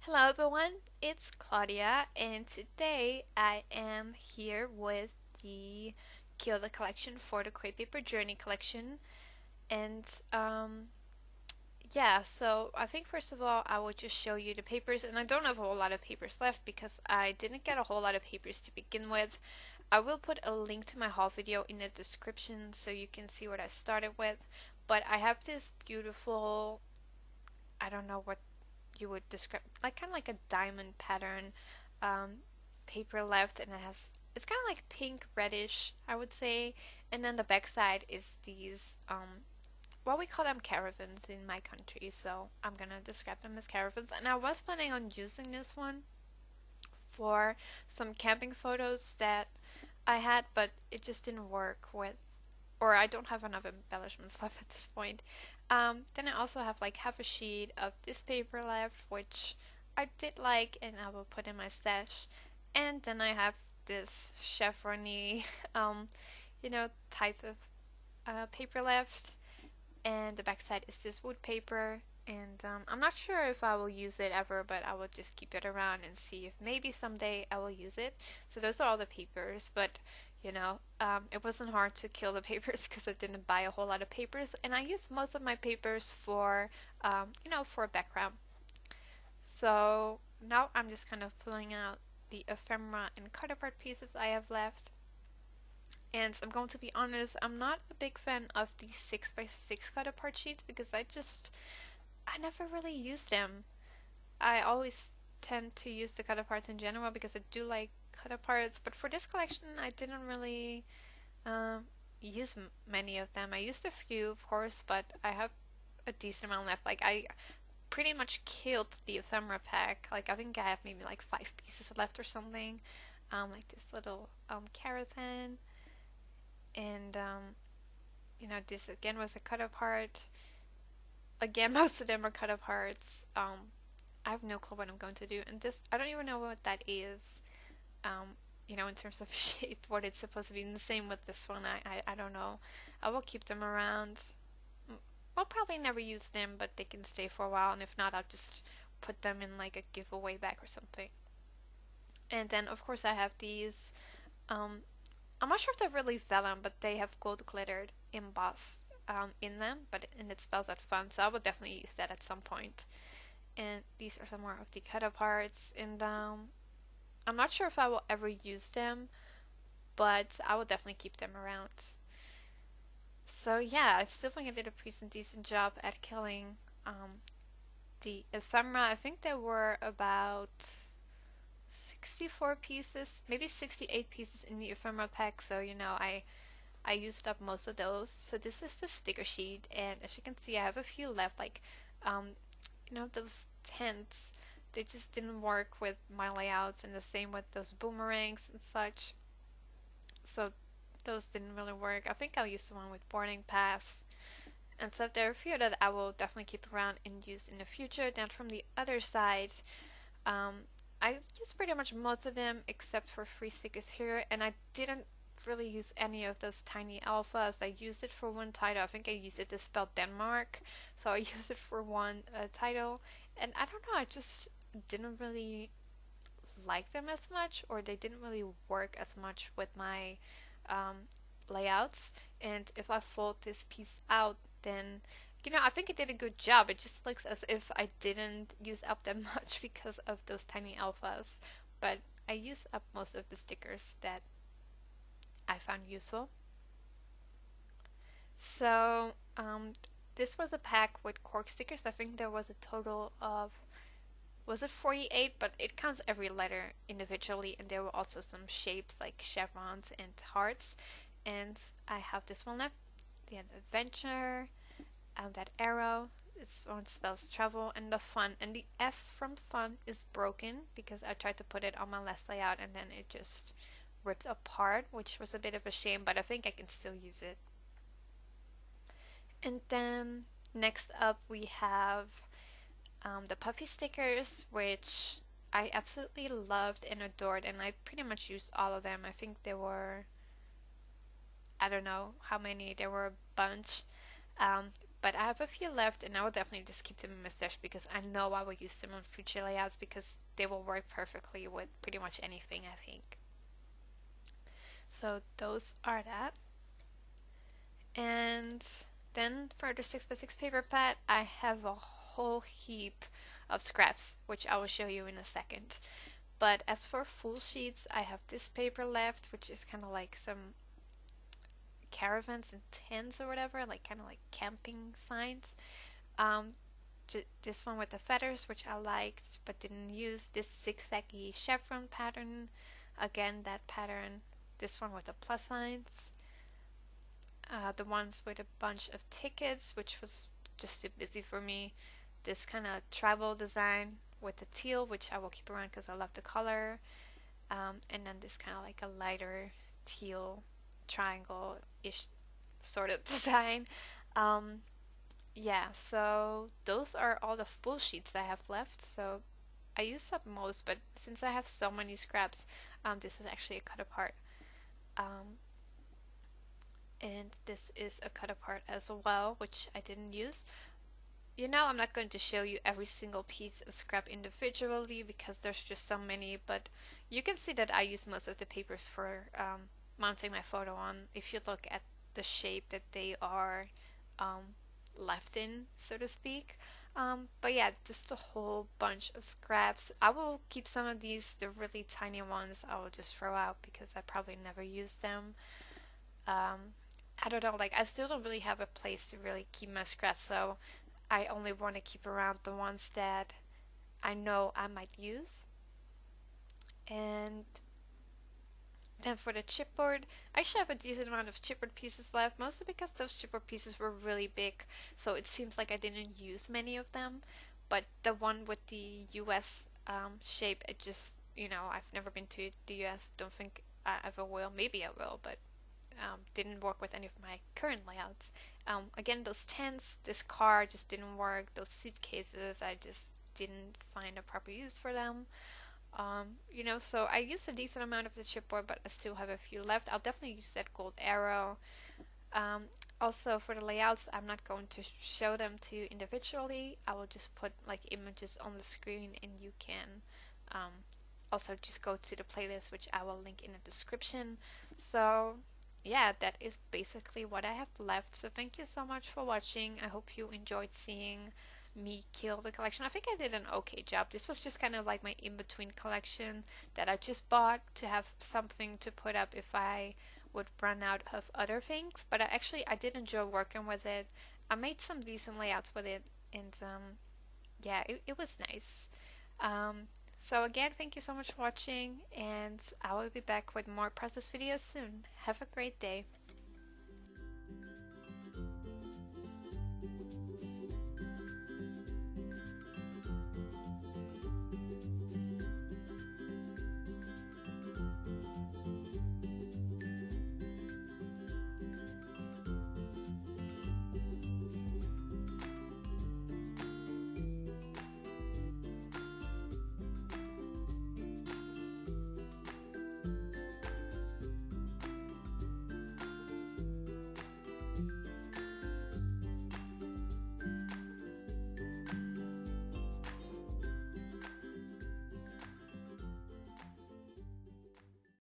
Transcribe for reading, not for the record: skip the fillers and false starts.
Hello everyone, it's Claudia, and today I am here with the Kyoto collection for the Crepe Paper Journey collection. And yeah, so I think first of all I will just show you the papers, and I don't have a whole lot of papers left because I didn't get a whole lot of papers to begin with. I will put a link to my haul video in the description so you can see what I started with. But I have this beautiful, I don't know what you would describe, like kind of like a diamond pattern um, paper left, and it's kind of like pink reddish, I would say. And then the back side is these well, we call them caravans in my country, so I'm gonna describe them as caravans. And I was planning on using this one for some camping photos that I had, but it just didn't work with, or I don't have enough embellishments left at this point. Then I also have like half a sheet of this paper left, which I did like, and I will put in my stash. And then I have this chevrony, um, type of paper left, and the backside is this wood paper. And I'm not sure if I will use it ever, but I will just keep it around and see if maybe someday I will use it. So those are all the papers, but it wasn't hard to kill the papers because I didn't buy a whole lot of papers, and I used most of my papers for, for a background. So now I'm just kind of pulling out the ephemera and cut apart pieces I have left. And I'm going to be honest, I'm not a big fan of the 6x6 cut apart sheets because I never really use them. I always tend to use the cut aparts in general because I do like cut aparts, but for this collection, I didn't really um, use many of them. I used a few, of course, but I have a decent amount left. Like, I pretty much killed the ephemera pack. Like, I think I have maybe like 5 pieces left or something. Like this little caravan, and this again was a cut apart. Again, most of them are cut aparts. I have no clue what I'm going to do. And this, I don't even know what that is, in terms of shape, what it's supposed to be. And the same with this one. I don't know. I will keep them around. I'll probably never use them, but they can stay for a while. And if not, I'll just put them in like a giveaway bag or something. And then, of course, I have these. Um, I'm not sure if they're really vellum, but they have gold glittered embossed in them, and it spells out fun. So I would definitely use that at some point. And these are some more of the cut aparts, and I'm not sure if I will ever use them, but I will definitely keep them around. So yeah, I still think I did a pretty decent job at killing the ephemera. I think there were about 64 pieces, maybe 68 pieces in the ephemera pack, so I used up most of those. So this is the sticker sheet, and as you can see, I have a few left, like um, those tents, they just didn't work with my layouts, and the same with those boomerangs and such. So those didn't really work. I think I'll use the one with boarding pass. And so there are a few that I will definitely keep around and use in the future. Then from the other side, um, I used pretty much most of them except for free stickers here, and I didn't really use any of those tiny alphas. I used it for one title. I think I used it to spell Denmark, so I used it for one title, and I don't know, I just didn't really like them as much, or they didn't really work as much with my um, layouts. And if I fold this piece out, then I think it did a good job. It just looks as if I didn't use up that much because of those tiny alphas. But I used up most of the stickers that I found useful. So this was a pack with cork stickers. I think there was a total of, was it 48? But it counts every letter individually, and there were also some shapes like chevrons and hearts. And I have this one left, the adventure, that arrow. This one spells travel, and the fun. And the F from fun is broken because I tried to put it on my last layout and then it just ripped apart, which was a bit of a shame, but I think I can still use it. And then next up we have the puffy stickers, which I absolutely loved and adored, and I pretty much used all of them. I think there were, I don't know how many, there were a bunch. Um, but I have a few left, and I will definitely just keep them in my stash because I know I will use them on future layouts because they will work perfectly with pretty much anything, I think. So those are that. And then for the 6x6 paper pad, I have a whole heap of scraps, which I will show you in a second. But as for full sheets, I have this paper left, which is kind of like some caravans and tents or whatever, like kind of like camping signs. Um, this one with the feathers, which I liked but didn't use. This zigzaggy chevron pattern, again that pattern. This one with the plus signs. The ones with a bunch of tickets, which was just too busy for me. This kind of tribal design with the teal, which I will keep around because I love the color. And then this kind of like a lighter teal triangle-ish sort of design. Yeah, so those are all the full sheets I have left. So I used up most, but since I have so many scraps, this is actually a cut apart. And this is a cut apart as well, which I didn't use. You know, I'm not going to show you every single piece of scrap individually because there's just so many, but you can see that I use most of the papers for mounting my photo on if you look at the shape that they are left in, so to speak. But yeah, just a whole bunch of scraps. I will keep some of these, the really tiny ones, I will just throw out because I probably never use them. I don't know, like I still don't really have a place to really keep my scraps, so I only want to keep around the ones that I know I might use. And then for the chipboard, I actually have a decent amount of chipboard pieces left, mostly because those chipboard pieces were really big, so it seems like I didn't use many of them. But the one with the US shape, it just, you know, I've never been to the US, don't think I ever will. Maybe I will, but didn't work with any of my current layouts. Again, those tents, this car just didn't work. Those suitcases, I just didn't find a proper use for them. You know, so I used a decent amount of the chipboard, but I still have a few left. I'll definitely use that gold arrow. Also, for the layouts, I'm not going to show them to you individually. I will just put like images on the screen, and you can also just go to the playlist, which I will link in the description. So yeah, that is basically what I have left. So thank you so much for watching. I hope you enjoyed seeing me kill the collection. I think I did an okay job. This was just kind of like my in-between collection that I just bought to have something to put up if I would run out of other things. But I did enjoy working with it. I made some decent layouts with it, and yeah, it was nice. So again, thank you so much for watching, and I will be back with more process videos soon. Have a great day.